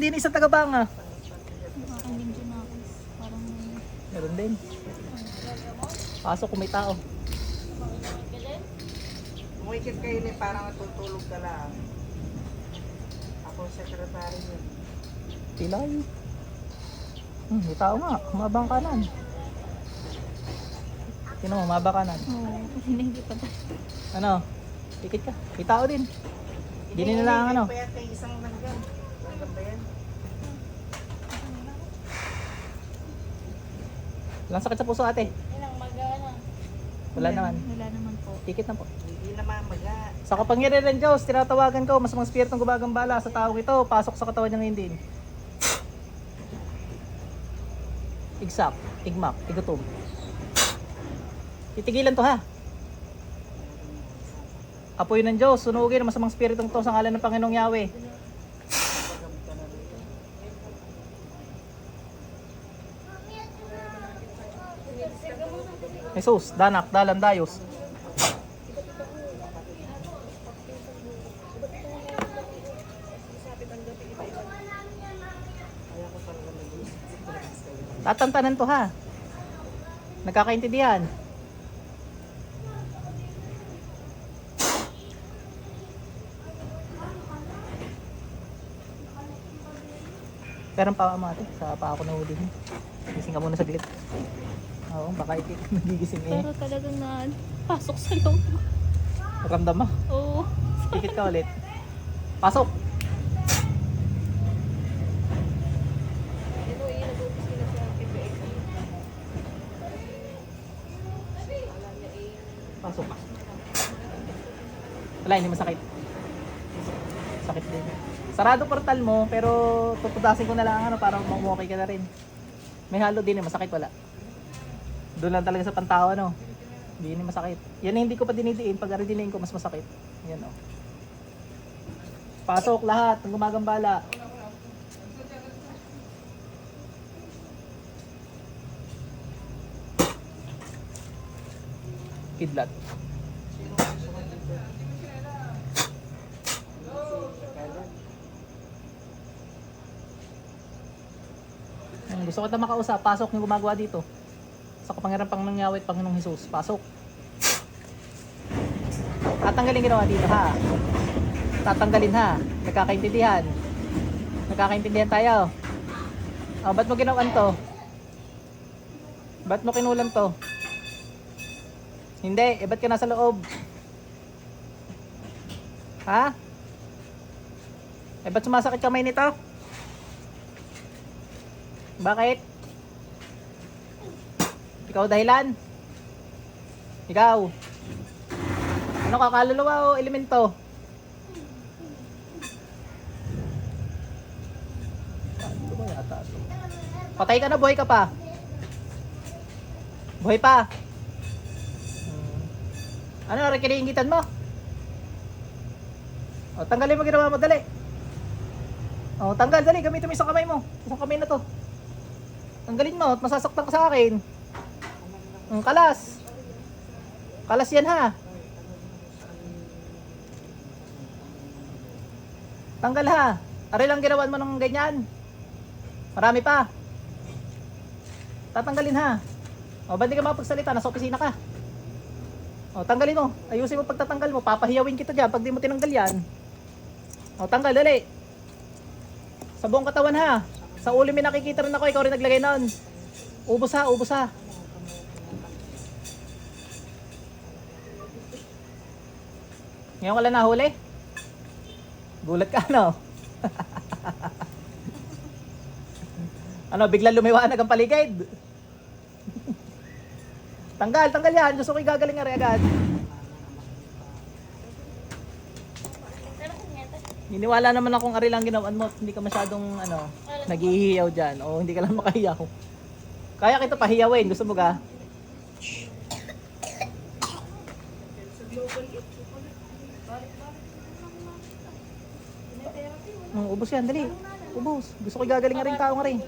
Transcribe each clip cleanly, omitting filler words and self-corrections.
din isang tagabanga. Aking din dyan ako. Parang may... Meron din. Pasok kung may tao. Umikit kayo ni parang natutulog ka lang. Ako sekretary yun. Pilay. May tao nga. Mabang kanan. Sino mo, mabang kanan. Oo, hindi pa ba? Ano? Tikit ka. May tao din. Hindi nila ang ano. Payat kay isang langgam. Langgam ba yan? Walang sakit sa puso ate. Ilang mag-ano? Wala naman. Wala naman po. Tikit na po. Hindi na mamaga. Sa kapangyarihan ng Diyos, tinatawagan ko, masamang spiritong gumagambala sa taong ito, pasok sa katawan niya ngayon din. Igsak, igmak, igutom. Titigilan to ha. Apoy ng Diyos, sunugin ang masamang spiritong to sa ngalan ng Panginoong Yahweh. Jesus, danak, dalan, dayos. Tatantanan to ha. Nagkakaintindihan. Pero ang pa ate, sa pa ako nahuli. Gising ka muna saglit. Oo, baka nagigising eh. Pero talagang na pasok sa loob. Ramdam mo. Oo. Tikit ka ulit. Pasok. Pasok. Wala, hindi masakit. Sakit din. Sarado portal mo, pero tutudasin ko na lang ano para mag-okay ka na rin. May halo din eh, masakit wala. Doon lang talaga sa pantawa no. Hindi masakit. Yan hindi ko pa dinidiin, pag diniin ko mas masakit. Yan oh. Pasok lahat ng gumagambala. Kidlat. Gusto ko ito makausap. Pasok yung gumagawa dito. Sa kapangyarihan pang nangyawit Panginoong Jesus. Pasok. Tatanggalin ginawa dito ha. Tatanggalin ha. Nagkakaintindihan. Nagkakaintindihan tayo. Oh, ba't mo ginawan to? Ba't mo kinulam to? Hindi. Ba't ka nasa loob? Ha? Ba't sumasakit kamay nito? Bakit? Ikaw dahilan? Ikaw? Ano ka, kaluluwa o elemento? Ano ba yata ito? Patay ka na, buhay ka pa? Buhay pa? Ano, rekiniingitan mo? O, tanggalin mo ginawa mo, dali. O, tanggal, dali, gamitin mo isang kamay mo. Isang kamay na to. Tanggalin mo, at masasaktan ka sa akin. Kalas. Kalas yan ha. Tanggal ha. Aray lang ginawan mo ng ganyan. Marami pa. Tatanggalin ha. O, ba't di ka makapagsalita? Nasa opisina ka. O, tanggalin mo. Ayusin mo pagtatanggal mo. Papahiyawin kita dyan pag di mo tinanggal yan. O, tanggal, dali. Sa buong katawan ha. Sa uli may nakikita rin ako, ikaw rin naglagay noon. Ubos ha, ubos ha. Ngayon ka lang nahuli? Gulat ka ano? Ano, biglang lumiwanag ang paligid? Tanggal, tanggal yan. Gusto ko igagaling nga rin agad. Niniwala naman akong ari lang ginawan mo. Hindi ka masyadong ano, naghihiyaw dyan. O hindi ka lang makahiyaw. Kaya kita pahiyawin. Gusto mo ka? Ubos yan, dali. Ubos. Gusto ko igagaling nga rin tao nga rin.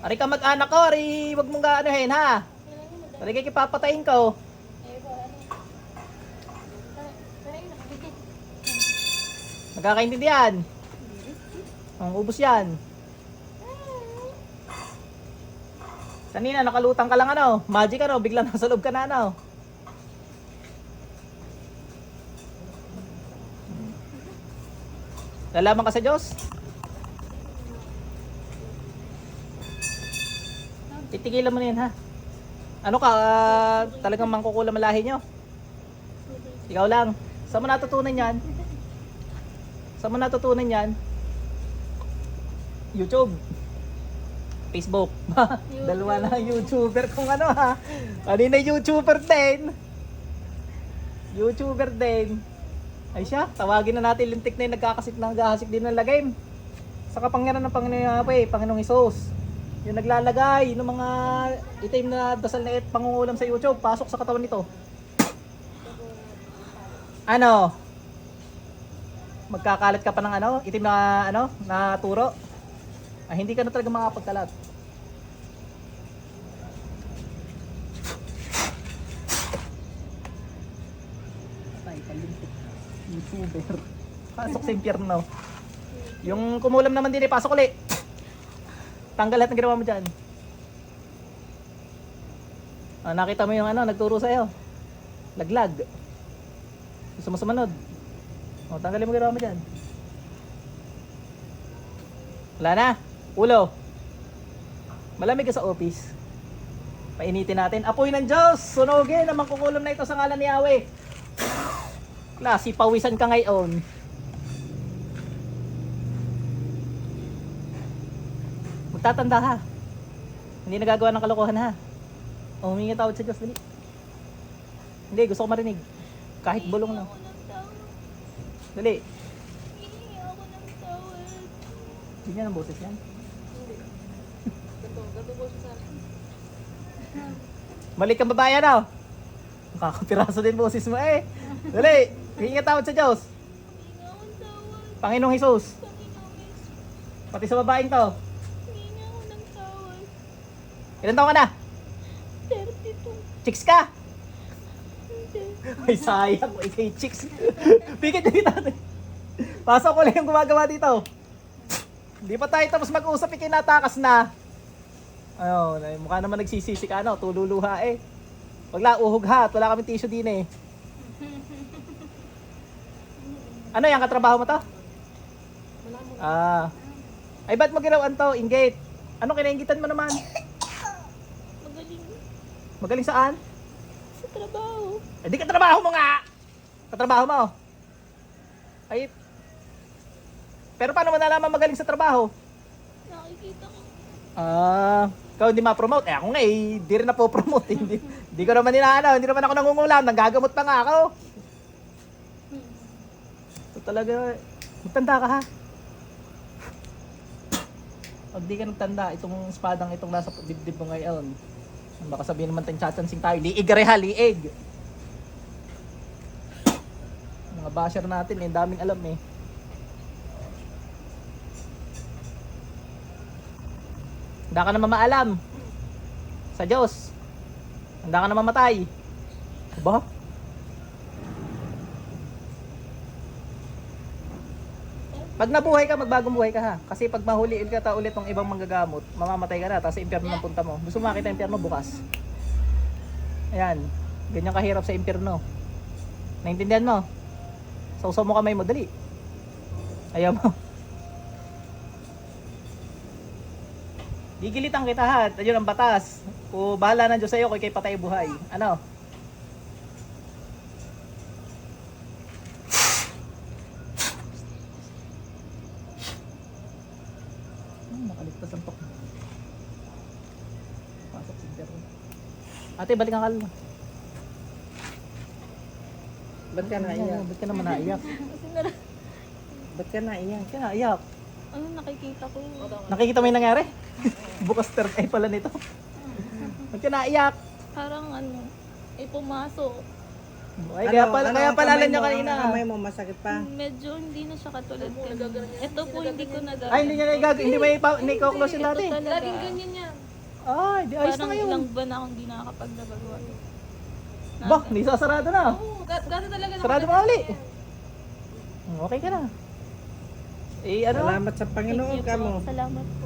Ari ka mag-anak ko, ari wag mong gaanuhin ha. Ari kay kipapatayin ko. Nagkakaintindihan. Ang ubos yan. Kanina nakalutang ka lang ano, magic ano, bigla nasa loob ka na ano. Lalaman ka sa Diyos. Titigilan mo na yan ha. Ano ka, talagang mangkukulam ang lahi nyo? Ikaw lang. Saan mo natutunan yan? Saan mo natutunan yan? YouTube. Facebook. Dalawa na YouTuber kung ano ha. Kanina YouTuber din. YouTuber din. Ay siya, tawagin na natin lintik na yung nagkahasik din ng lagay. Sa kapangyarihan ng Panginoong Hesus. Yung naglalagay ng mga itim na dasal na pangungulam sa YouTube, pasok sa katawan nito. Ano? Magkakalat ka pa ng ano, itim na ano, na turo. Ay, hindi ka na talaga makapagkalat. Ay, kalintik. YouTuber. Pasok sa impyerno. Yung kumulam naman din pasok ulit. Tanggal lahat ng ginawa mo dyan. Ah, nakita mo yung ano, nagturo sa'yo. Laglag. Gusto mo sumunod. O, tanggalin mo ginawa mo dyan. Wala na. Ulo. Malamig ka sa office. Painitin natin. Apoy ng Diyos! Sunogin ang mangkukulam na ito sa ngalan ni Yahweh. Klase, pawisan ka ngayon. Magtatanda ha. Hindi nagagawa ng kalokohan ha. O, humingi tawad sa Diyos. Dali. Hindi, gusto ko marinig. Kahit bulong lang. Ako ng tawad. Dali. Hihingi ako ng tawad. Hindi niya ng boses yan. Gato po siya sa akin. Malik kang babae na. Makakapiraso din boses mo eh. Dali. Humingi tawad sa Diyos. Hihingi ako ng tawad. Panginoong Hesus. Panginoon, Pati sa babaeng to. hihingi ako ng tawad. Ilan taon ka na? 32. Chicks ka? Hindi. Ay sayang ko ikay chicks. Pikit dito natin. Pasok ko lang yung gumagawa dito. Hindi pa tayo tapos mag-usap, ikinatakas na. Ayun, ay, mukha naman nagsisisi ka ano, tululuha eh. Wag la, uhog ha, wala kaming tissue din eh. Ano yan, katrabaho mo to? Ah. Ay ba't mo ginawan to, Ingate? Ano kinaingitan mo naman? Magaling Magaling saan? sa trabaho. Eh di katrabaho mo nga! Katrabaho mo. Ay. Pero paano mo nalaman magaling sa trabaho? Nakikita ko. Ah, ikaw hindi ma-promote. Eh ako nga eh, di rin na po-promote. Hindi ko naman inaano, hindi naman ako nangungulam, nanggagamot pa nga ako. So talaga, magtanda ka ha. Pag di ka nagtanda, itong espadang itong nasa dibdib mo ngayon, baka sabihin naman tayong chachansing tayo, liig reha, liig. Mga basher natin eh, daming alam eh. Handa ka na mamaalam sa Diyos. Handa ka na mamatay. Ba? Pag nabuhay ka, magbagong buhay ka ha. Kasi pag mahuliin ka ta ulit ng ibang manggagamot, mamamatay ka na, tapos impyerno ng punta mo. Gusto mo makita yung impyerno bukas. Ayan. Ganyan kahirap sa impyerno. Naintindihan mo? Sausaw mo kamay mo, dali. Ayaw mo. Gigilitan kita ha. Ayun ang batas. Kung bahala ng Diyos sa'yo, kung ikay patay buhay. Ano? Nakaligtas ang tok. Pasok si Dero. Ate, balik ang kalma. Ba't ka naiyak? Ba't ka naman naiyak? Kasi Ba't ka naiyak? Ba't ka naiyak? ano nakikita ko. Nakikita mo yung nangyari? Bukas third eye pala nito. Ba't ka naiyak? Parang ano, pumasok. Ay, kaya pala ang alam kamay niya mo? kanina. Ang kamay mo masakit pa? Medyo hindi na siya katulad kanina. Ito po hindi ko nagagawin. Ay, hindi niya hindi mo i-close yung dati. Ito talaga. Laging ganyan niya. Ay, di ayos na Parang ngayon. ilang buwan na akong hindi nakakapaglabagawa. Bah, hindi sasarado na. Gano'n talaga Sarado mo uli. Okay ka na. Eh, ano? Salamat sa Panginoon Thank you ka mo. po. Salamat po.